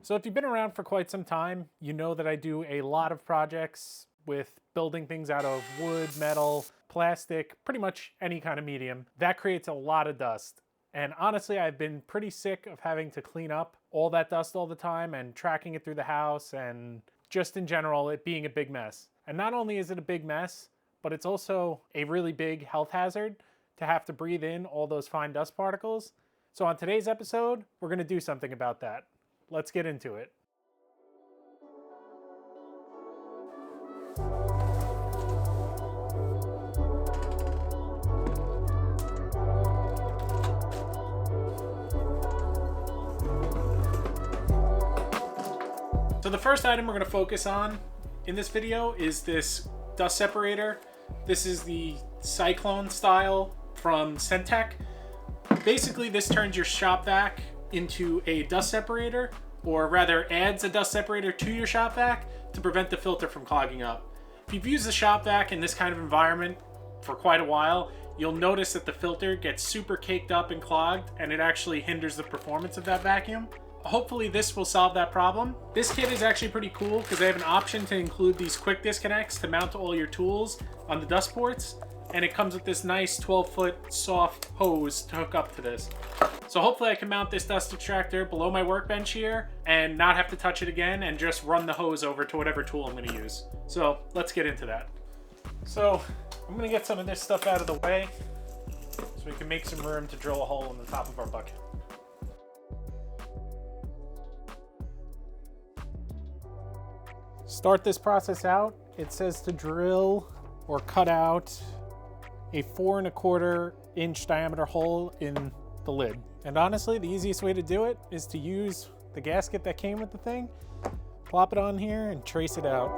So if you've been around for quite some time, you know that I do a lot of projects with building things out of wood, metal, plastic, pretty much any kind of medium. That creates a lot of dust. And honestly, I've been pretty sick of having to clean up all that dust all the time and tracking it through the house and just in general, it being a big mess. And not only is it a big mess, but it's also a really big health hazard to have to breathe in all those fine dust particles. So on today's episode, we're gonna do something about that. Let's get into it. So the first item we're going to focus on in this video is this dust separator. This is the Cyclone style from Centec. Basically, this turns your shop vac into a dust separator, or rather adds a dust separator to your shop vac to prevent the filter from clogging up. If you've used the shop vac in this kind of environment for quite a while, you'll notice that the filter gets super caked up and clogged, and it actually hinders the performance of that vacuum. Hopefully this will solve that problem. This kit is actually pretty cool because they have an option to include these quick disconnects to mount to all your tools on the dust ports, and it comes with this nice 12-foot soft hose to hook up to this. So hopefully I can mount this dust extractor below my workbench here and not have to touch it again and just run the hose over to whatever tool I'm going to use. So let's get into that. So I'm going to get some of this stuff out of the way so we can make some room to drill a hole in the top of our bucket. Start this process out. It says to drill or cut out a 4 1/4 inch diameter hole in the lid. And honestly, the easiest way to do it is to use the gasket that came with the thing, plop it on here and trace it out.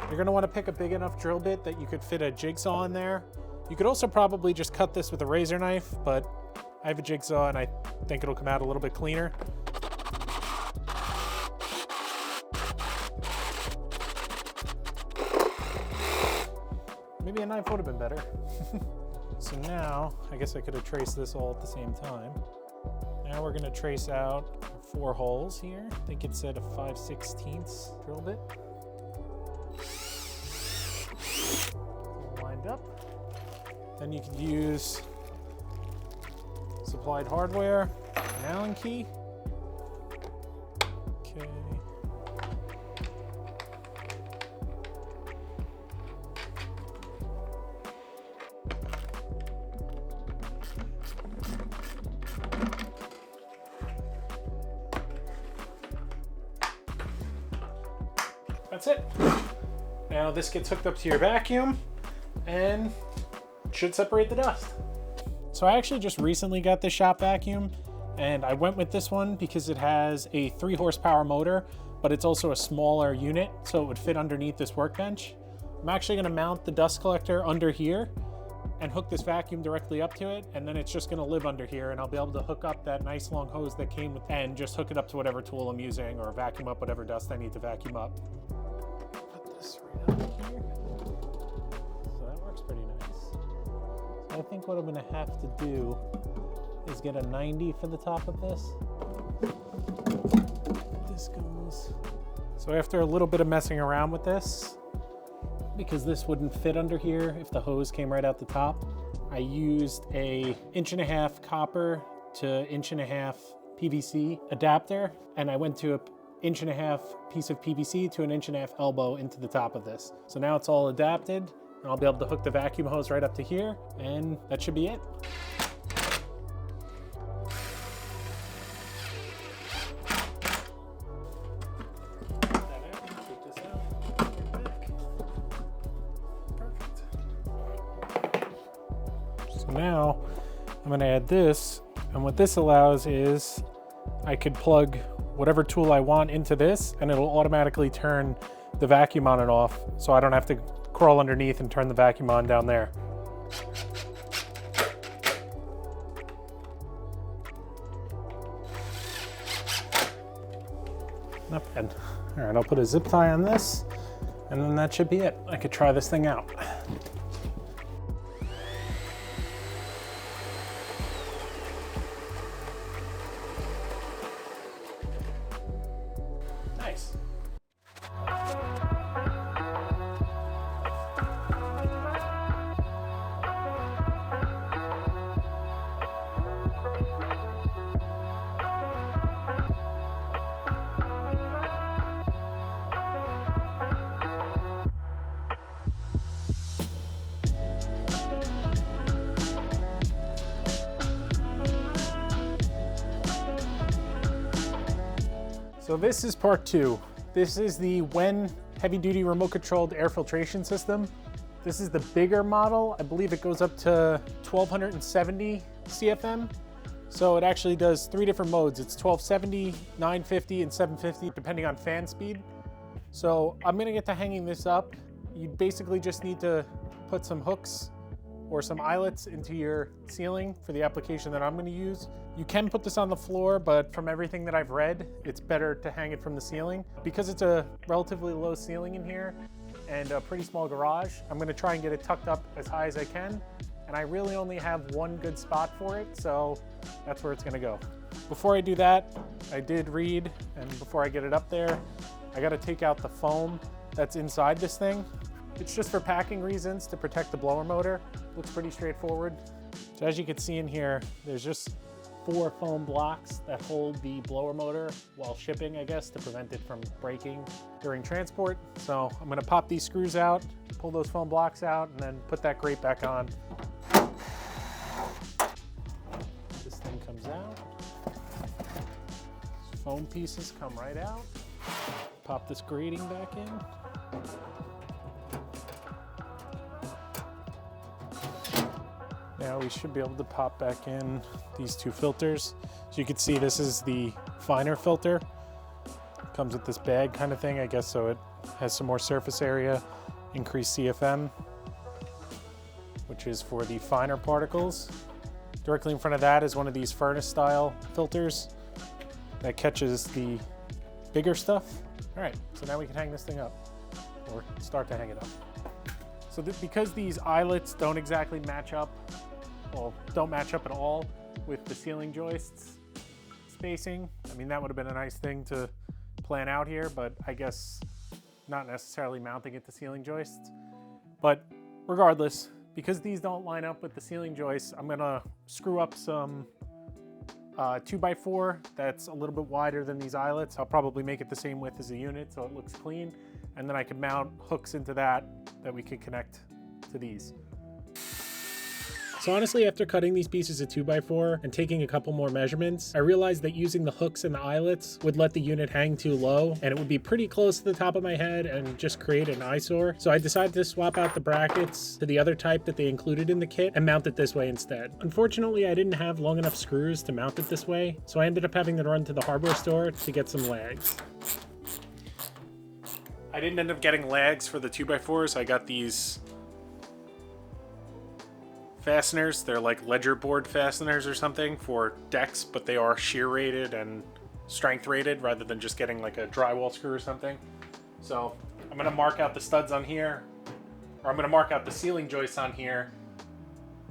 You're going to want to pick a big enough drill bit that you could fit a jigsaw in there. You could also probably just cut this with a razor knife, but I have a jigsaw and I think it'll come out a little bit cleaner. Maybe a knife would have been better. So now, I guess I could have traced this all at the same time. Now we're going to trace out 4 holes here. I think it said a 5/16 drill bit. Lined up. Then you could use supplied hardware, an Allen key. Okay. That's it. Now this gets hooked up to your vacuum and should separate the dust. So I actually just recently got this shop vacuum, and I went with this one because it has a 3 horsepower motor, but it's also a smaller unit, so it would fit underneath this workbench. I'm actually going to mount the dust collector under here and hook this vacuum directly up to it, and then it's just going to live under here, and I'll be able to hook up that nice long hose that came with, and just hook it up to whatever tool I'm using or vacuum up whatever dust I need to vacuum up. Put this right up here. So that works pretty nice. I think what I'm going to have to do is get a 90 for the top of this. This goes. So after a little bit of messing around with this, because this wouldn't fit under here if the hose came right out the top, I used a 1.5 inch copper to 1.5 inch PVC adapter, and I went to a 1.5 inch piece of PVC to 1.5 inch elbow into the top of this. So now it's all adapted. And I'll be able to hook the vacuum hose right up to here, and that should be it. So now I'm going to add this, and what this allows is I could plug whatever tool I want into this, and it'll automatically turn the vacuum on and off, so I don't have to crawl underneath and turn the vacuum on down there. Not bad. All right, I'll put a zip tie on this, and then that should be it. I could try this thing out. Nice. So this is part 2. This is the Wen heavy-duty remote-controlled air filtration system. This is the bigger model. I believe it goes up to 1270 CFM. So it actually does 3 different modes. It's 1270, 950, and 750, depending on fan speed. So I'm gonna get to hanging this up. You basically just need to put some hooks or some eyelets into your ceiling for the application that I'm going to use. You can put this on the floor, but from everything that I've read, it's better to hang it from the ceiling. Because it's a relatively low ceiling in here and a pretty small garage, I'm going to try and get it tucked up as high as I can. And I really only have one good spot for it, so that's where it's going to go. Before I do that, I did read, and before I get it up there, I got to take out the foam that's inside this thing. It's just for packing reasons to protect the blower motor. Looks pretty straightforward. So as you can see in here, there's just 4 foam blocks that hold the blower motor while shipping, I guess, to prevent it from breaking during transport. So I'm gonna pop these screws out, pull those foam blocks out, and then put that grate back on. This thing comes out. These foam pieces come right out. Pop this grating back in. Now we should be able to pop back in these 2 filters. So you can see this is the finer filter. It comes with this bag kind of thing, I guess, so it has some more surface area, increased CFM, which is for the finer particles. Directly in front of that is one of these furnace style filters that catches the bigger stuff. All right, so now we can hang this thing up, or start to hang it up. So because these eyelets don't exactly match up, well, don't match up at all with the ceiling joists spacing. I mean, that would have been a nice thing to plan out here, but I guess not necessarily mounting it to ceiling joists. But regardless, because these don't line up with the ceiling joists, I'm gonna screw up some 2x4 that's a little bit wider than these eyelets. I'll probably make it the same width as the unit so it looks clean. And then I can mount hooks into that we can connect to these. So honestly, after cutting these pieces of 2x4 and taking a couple more measurements, I realized that using the hooks and the eyelets would let the unit hang too low, and it would be pretty close to the top of my head and just create an eyesore. So I decided to swap out the brackets to the other type that they included in the kit and mount it this way instead. Unfortunately, I didn't have long enough screws to mount it this way, so I ended up having to run to the hardware store to get some lags. I didn't end up getting lags for the 2x4s. I got these fasteners. They're like ledger board fasteners or something for decks, but they are shear rated and strength rated rather than just getting like a drywall screw or something. So I'm gonna mark out the studs on here, or I'm gonna mark out the ceiling joists on here,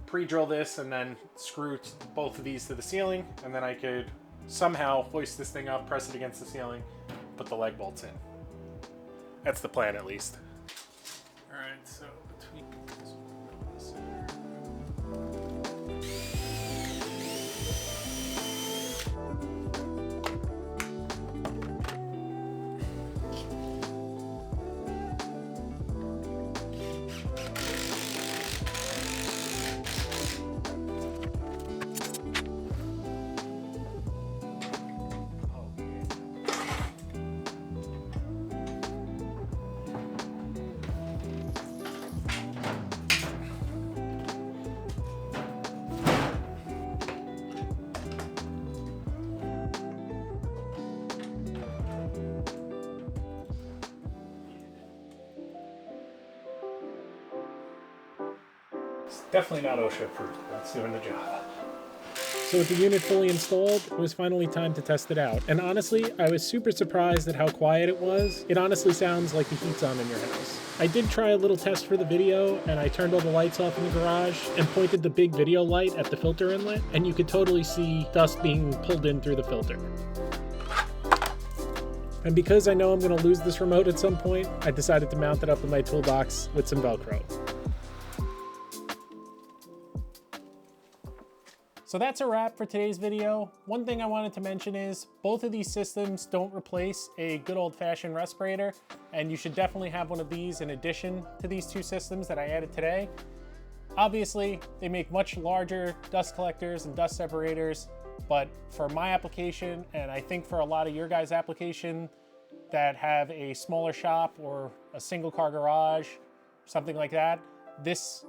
pre-drill this, and then screw both of these to the ceiling, and then I could somehow hoist this thing up, press it against the ceiling, put the leg bolts in. That's the plan, at least. All right, so between this Definitely not OSHA approved, but it's doing the job. So with the unit fully installed, it was finally time to test it out. And honestly, I was super surprised at how quiet it was. It honestly sounds like the heat's on in your house. I did try a little test for the video, and I turned all the lights off in the garage and pointed the big video light at the filter inlet, and you could totally see dust being pulled in through the filter. And because I know I'm going to lose this remote at some point, I decided to mount it up in my toolbox with some Velcro. So that's a wrap for today's video. One thing I wanted to mention is both of these systems don't replace a good old-fashioned respirator, and you should definitely have one of these in addition to these two systems that I added today. Obviously, they make much larger dust collectors and dust separators, but for my application, and I think for a lot of your guys' application that have a smaller shop or a single car garage, something like that, this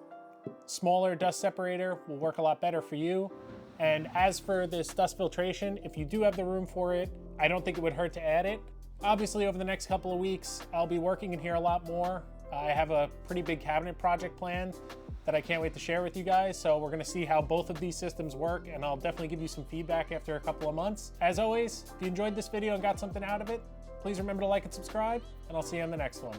smaller dust separator will work a lot better for you. And as for this dust filtration, if you do have the room for it, I don't think it would hurt to add it. Obviously, over the next couple of weeks, I'll be working in here a lot more. I have a pretty big cabinet project planned that I can't wait to share with you guys. So we're gonna see how both of these systems work, and I'll definitely give you some feedback after a couple of months. As always, if you enjoyed this video and got something out of it, please remember to like and subscribe, and I'll see you on the next one.